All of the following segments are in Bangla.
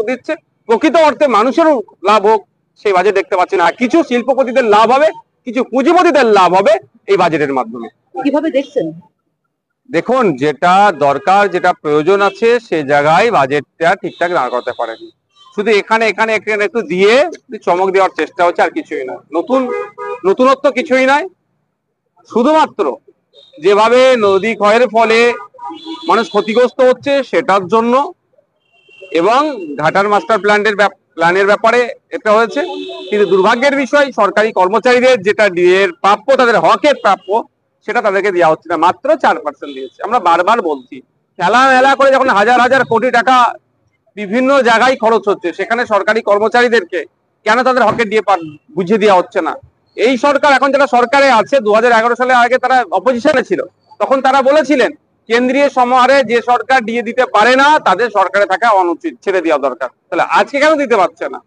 দিচ্ছে, প্রকৃত অর্থে মানুষেরও লাভ হোক সেই বাজেট দেখতে পাচ্ছি না। কিছু শিল্পপতিদের লাভ হবে, কিছু পুঁজিপতিদের লাভ হবে এই বাজেটের মাধ্যমে। কিভাবে দেখছেন? দেখুন, যেটা দরকার, যেটা প্রয়োজন আছে সে জায়গায় বাজেটটা ঠিকঠাক দাঁড় করতে পারেনি। শুধু এখানে এখানে এখানে একটু দিয়ে চমক দেওয়ার চেষ্টা হচ্ছে, আর কিছুই না। নতুনত্ব কিছুই নয়। শুধুমাত্র যেভাবে নদী ক্ষয়ের ফলে মানুষ ক্ষতিগ্রস্ত হচ্ছে সেটার জন্য, এবং ঘাটার মাস্টার প্ল্যানের ব্যাপারে এটা হয়েছে। কিন্তু দুর্ভাগ্যের বিষয়, সরকারি কর্মচারীদের যেটা প্রাপ্য, তাদের হকের প্রাপ্য, সেটা তাদেরকে দেওয়া হচ্ছে না। মাত্র 4% দিয়েছে। আমরা বারবার বলছি, খেলা মেলা করে যখন হাজার হাজার কোটি টাকা বিভিন্ন জায়গায় খরচ হচ্ছে, সেখানে সরকারি কর্মচারীদেরকে কেন তাদের হকের দিয়ে বুঝিয়ে দেওয়া হচ্ছে না? এই সরকার এখন যারা সরকারে আছে, 2011 সালে আগে তারা অপোজিশনে ছিল, তখন তারা বলেছিলেন কেন্দ্রীয় সমাহারে যে সরকার দিয়ে দিতে পারে না তাদের সরকারে থাকা অনুচিত, ছেড়ে দেওয়া দরকার। তাহলে আজকে কেন দিতে পারছে না?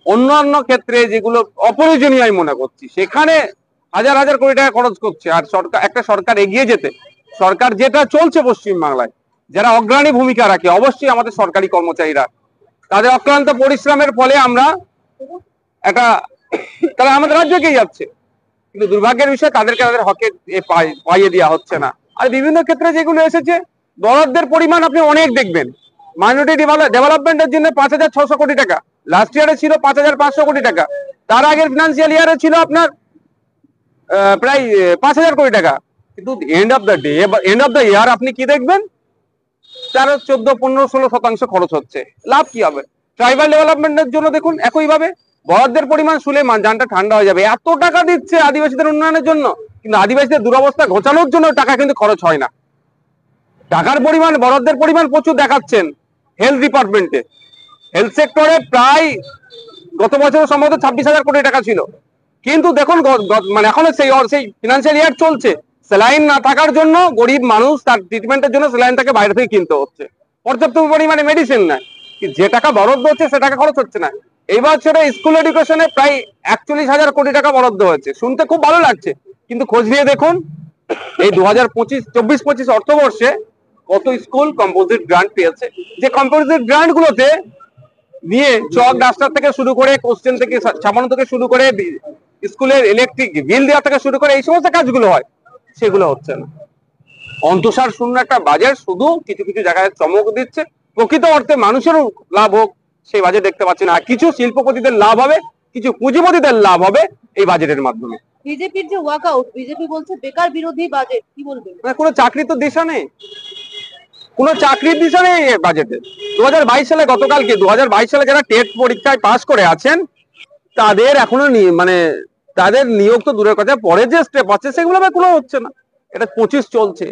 অন্যান্য ক্ষেত্রে যেগুলো অপ্রয়োজনীয় আমি মনে করছি, সেখানে হাজার হাজার কোটি টাকা খরচ করছে। আর একটা সরকার এগিয়ে যেতে, সরকার যেটা চলছে পশ্চিমবাংলায়, যারা অগ্রণী ভূমিকা রাখে অবশ্যই আমাদের সরকারি কর্মচারীরা, তাদের অক্লান্ত পরিশ্রমের ফলে আমরা তারা আমাদের রাজ্য এগিয়ে যাচ্ছে। কিন্তু দুর্ভাগ্যের বিষয়, তাদেরকে তাদের হকের পাইয়ে দেওয়া হচ্ছে না। আর বিভিন্ন ক্ষেত্রে যেগুলো এসেছে, বরাদ্দের পরিমাণ আপনি অনেক দেখবেন। মাইনরিটি ডেভেলপমেন্টের জন্য 5,600 কোটি টাকা, লাস্ট ইয়ারে ছিল 5,500 কোটি টাকা, তার আগের ফিনান্সিয়াল ইয়ারে ছিল আপনার প্রায় 5,000 কোটি টাকা। কিন্তু এন্ড অফ দ্য ইয়ার আপনি কি দেখবেন? তার 14, 15, 16% খরচ হচ্ছে। লাভ কি হবে? ট্রাইবাল ডেভেলপমেন্টের জন্য দেখুন, একইভাবে বরাদ্দের পরিমাণ শুনে জানটা ঠান্ডা হয়ে যাবে। এত টাকা দিচ্ছে আদিবাসীদের উন্নয়নের জন্য, কিন্তু আদিবাসীদের দুরবস্থা ঘোচানোর জন্য টাকা কিন্তু খরচ হয় না। টাকার পরিমাণ, বরাদ্দের পরিমাণ প্রচুর দেখাচ্ছেন হেলথ ডিপার্টমেন্টে। হেলথ সেক্টরে প্রায় গত বছর সম্ভবত 26,000 কোটি টাকা ছিল, কিন্তু দেখুন মানে এখনো সেই ফিনান্সিয়াল ইয়ার চলছে, স্যালাইন না থাকার জন্য গরিব মানুষ তার ট্রিটমেন্টের জন্য স্যালাইনটাকে বাইরে থেকে কিনতে হচ্ছে। পর্যাপ্ত পরিমাণে মেডিসিন নাই, যে টাকা বরাদ্দ হচ্ছে সে টাকা খরচ হচ্ছে না। এই বছরে স্কুল এডুকেশনে প্রায় 41,000 কোটি টাকা বরাদ্দ হয়েছে। শুনতে খুব ভালো লাগছে, কিন্তু খোঁজ নিয়ে দেখুন এই 2024-25 অর্থবর্ষে কত স্কুল কম্পোজিট গ্রান্ট পেয়েছে। যে কম্পোজিট গ্রান্ট গুলোতে নিয়ে চক ডাস্টার থেকে শুরু করে, কোশ্চেন থেকে ছাপানো থেকে শুরু করে, স্কুলের ইলেকট্রিক বিল দেওয়া থেকে শুরু করে এই সমস্ত কাজগুলো হয়, সেগুলো হচ্ছে না। অন্তঃসার শূন্য একটা বাজেট, শুধু কিছু কিছু জায়গায় চমক দিচ্ছে, প্রকৃত অর্থে মানুষেরও লাভ হোক সেই বাজেট দেখতে পাচ্ছি না। কিছু শিল্পপতিদের লাভ হবে, কিছু পুঁজিপতিদের লাভ হবে এই বাজেটের মাধ্যমে। বিজেপির যে ওয়াকআউট, বিজেপি বলছে বেকার বিরোধী বাজেট, কি বলবেন? কোনো চাকরি তো দিশা নেই, কোনো চাকরির দিশা নেই বাজেটে। 2022 সালে, গতকালকে 2022 সালে যারা টেট পরীক্ষায় পাশ করে আছেন, তাদের এখনো মানে তাদের নিয়োগ তো দূরের কথা, পরে যে স্টেপ আছে সেগুলো কোনো হচ্ছে না। এটা 25 চলছে,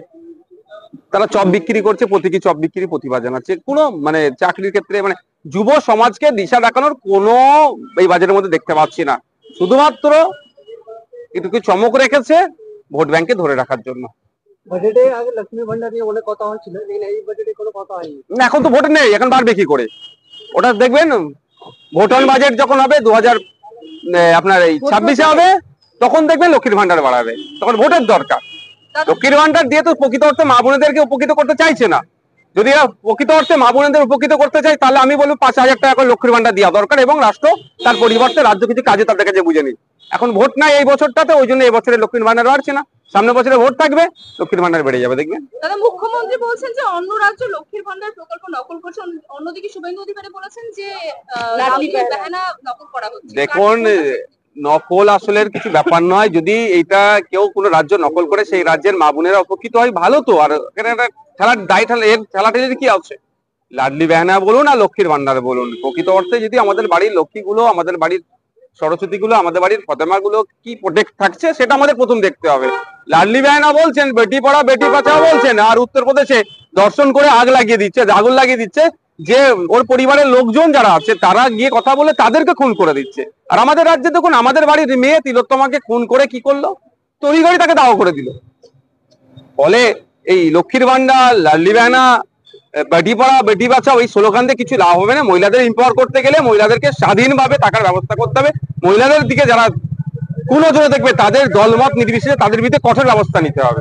তারা চপ বিক্রি করছে, প্রতীকী চপ বিক্রি প্রতিভা জানাচ্ছে। কোনো মানে চাকরির ক্ষেত্রে মানে যুব সমাজকে দিশা দেখানোর কোনো এই বাজেটের মধ্যে দেখতে পাচ্ছি না। শুধুমাত্র একটু চমক রেখেছে ভোট ব্যাংকে ধরে রাখার জন্য। বাজেটে আগে লক্ষ্মী ভান্ডার নিয়ে অনেক কথা হচ্ছিল, এই বাজেটে কোনো কথা হয়নি। এখন তো ভোট নেই, এখন বাড়বে কি করে? ওটা দেখবেন ভোট অন বাজেট যখন হবে 2026 হবে, তখন দেখবেন লক্ষ্মীর ভান্ডার বাড়াবে, তখন ভোটের দরকার। লক্ষ্মীর ভান্ডার দিয়ে তো প্রকৃত অর্থে মা বোনেদেরকে উপকৃত করতে চাইছে না। যদি প্রকৃত অর্থে মা বোনেদের উপকৃত করতে চাই, তাহলে আমি বলবো 5,000 টাকা করে লক্ষ্মীর ভান্ডার দেওয়া দরকার, এবং রাষ্ট্র তার পরিবর্তে রাজ্য কিছু কাজে তাদের কাছে বুঝে নিই। এখন ভোট নাই এই বছরটাতে, ওই জন্য এই বছরে লক্ষ্মীর ভান্ডার বাড়ছে না। সামনে বছরে ভোট থাকবে, লক্ষ্মীর ভান্ডার বেড়ে যাবে, দেখবেন। দাদা, মুখ্যমন্ত্রী বলছেন যে অন্য রাজ্য লক্ষ্মীর ভান্ডার প্রকল্প নকল করছে, অন্যদিকে শুভেন্দু অধিকারী বলেছেন যে লাডলি বাহানা নকল করা হচ্ছে। দেখুন, নকল আসলের কিছু ব্যাপার নয়। যদি এইটা কেউ কোনো রাজ্য নকল করে, সেই রাজ্যের মা বোনেরা উপকৃত হয়, ভালো তো। আর খেলার দায় ঠেলাঠেলির কি আছে? লাডলি বাহানা বলুন আর লক্ষ্মীর ভান্ডার বলুন, প্রকৃত অর্থে যদি আমাদের বাড়ির লক্ষ্মীগুলো, আমাদের বাড়ির সরস্বতী গুলো, আমাদের বাড়ির ফতেমা গুলো কি প্রোটেক্ট থাকছে, সেটা আমাদের প্রথম দেখতে হবে। লাডলি বাহানা বলছেন, বেটি পড়া বেটি বাঁচাও বলছেন, আর উত্তরপ্রদেশে দর্শন করে আগুন লাগিয়ে দিচ্ছে যে ওর পরিবারের লোকজন যারা আছে তারা গিয়ে কথা বলে তাদেরকে খুন করে দিচ্ছে। আর আমাদের রাজ্যে দেখুন, আমাদের বাড়ির মেয়ে তিলোত্তমাকে খুন করে কি করলো? তড়িঘড়ি তাকে দাও করে দিল। ফলে এই লক্ষ্মীর ভান্ডার, লাডলি বাহানা, বেটি পড়া বেটি বাঁচাও এই স্লোগান দিয়ে কিছু লাভ হবে না। মহিলাদের এম্পাওয়ার করতে গেলে মহিলাদেরকে স্বাধীনভাবে টাকার ব্যবস্থা করতে হবে। মহিলাদের দিকে যারা কুনজরে দেখবে, তাদের দলমত নির্বিশেষে তাদের বিরুদ্ধে কঠোর ব্যবস্থা নিতে হবে।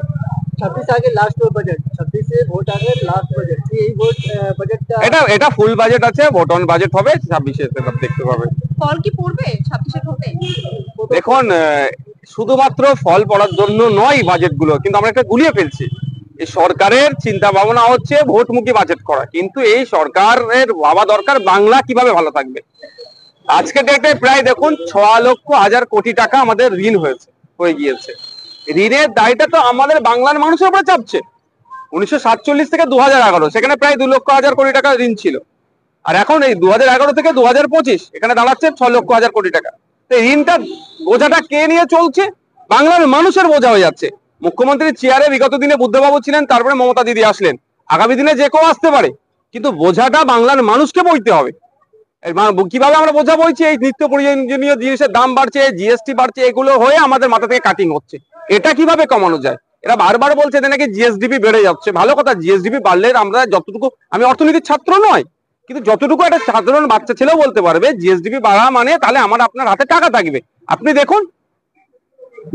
26 আগে লাস্ট বাজেট, 26 ভোট আগে লাস্ট বাজেট, এই ভোট বাজেটটা এটা ফুল বাজেট আছে, ভোট অন বাজেট হবে 26-এ, সেটা দেখতে পাবে। ফল কি পড়বে 26-এর ভোটে? দেখুন, শুধুমাত্র ফল পড়ার জন্য নয় বাজেট গুলো, কিন্তু আমরা একটা গুলিয়ে ফেলছি। এই সরকারের চিন্তা ভাবনা হচ্ছে ভোটমুখী বাজেট করা, কিন্তু এই সরকারের ভাবা দরকার বাংলা কিভাবে ভালো থাকবে। আজকে ডেটে প্রায় দেখুন 6,00,000 কোটি টাকা আমাদের ঋণ হয়ে গিয়েছে। ঋণের দায়টা তো আমাদের বাংলার মানুষের উপরে চাপছে। 1947 থেকে 2011 সেখানে প্রায় 2,00,000 কোটি টাকা ঋণ ছিল, আর এখন এই 2011 থেকে 2025 এখানে দাঁড়াচ্ছে 6,00,000 কোটি টাকা। তো এই ঋণটা বোঝাটা কে নিয়ে চলছে? বাংলার মানুষের বোঝা হয়ে যাচ্ছে। মুখ্যমন্ত্রীর চেয়ারে বিগত দিনে বুদ্ধবাবু ছিলেন, তারপরে মমতা দিদি আসলেন, আগামী দিনে যে কেউ আসতে পারে, কিন্তু বোঝাটা বাংলার মানুষকে বইতে হবে। কিভাবে আমরা বোঝা বইছি? এই নিত্য প্রয়োজনীয় জিনিসের দাম বাড়ছে, জিএসটি বাড়ছে, এগুলো হয়ে আমাদের মাথা থেকে কাটিং হচ্ছে। এটা কিভাবে কমানো যায়? এরা বারবার বলছে যে নাকি জিএসডিপি বেড়ে যাচ্ছে। ভালো কথা, জিএসডিপি বাড়লে আমরা যতটুকু, আমি অর্থনীতির ছাত্র নয়, কিন্তু যতটুকু একটা সাধারণ বাচ্চা ছেলেও বলতে পারবে জিএসডিপি বাড়া মানে তাহলে আমার আপনার হাতে টাকা থাকবে। আপনি দেখুন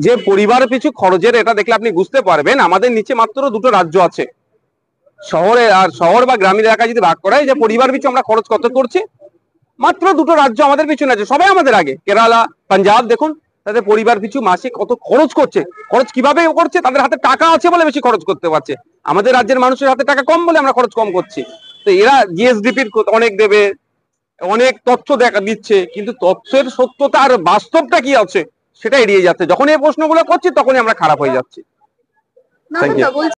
যে পরিবার পিছু খরচের, এটা দেখলে আপনি বুঝতে পারবেন আমাদের নিচে মাত্র দুটো রাজ্য আছে শহরে, আর শহর বা গ্রামীণ এলাকায় যদি ভাগ করা হয় যে পরিবার পিছু আমরা খরচ কত করছি, মাত্র দুটো রাজ্য আমাদের পিছনে আছে, সবাই আমাদের আগে। কেরালা, পাঞ্জাব দেখুন তাদের পরিবার পিছু মাসে কত খরচ করছে। খরচ কিভাবে করছে? তাদের হাতে টাকা আছে বলে বেশি খরচ করতে পারছে। আমাদের রাজ্যের মানুষের হাতে টাকা কম বলে আমরা খরচ কম করছি। তো এরা জিএসডিপির অনেক দেবে, অনেক তথ্য দেখা দিচ্ছে, কিন্তু তথ্যের সত্যতা আর বাস্তবটা কি আছে সেটা এড়িয়ে যাচ্ছে। যখন এই প্রশ্নগুলো করছি তখনই আমরা খারাপ হয়ে যাচ্ছি। না Thank you. বলছি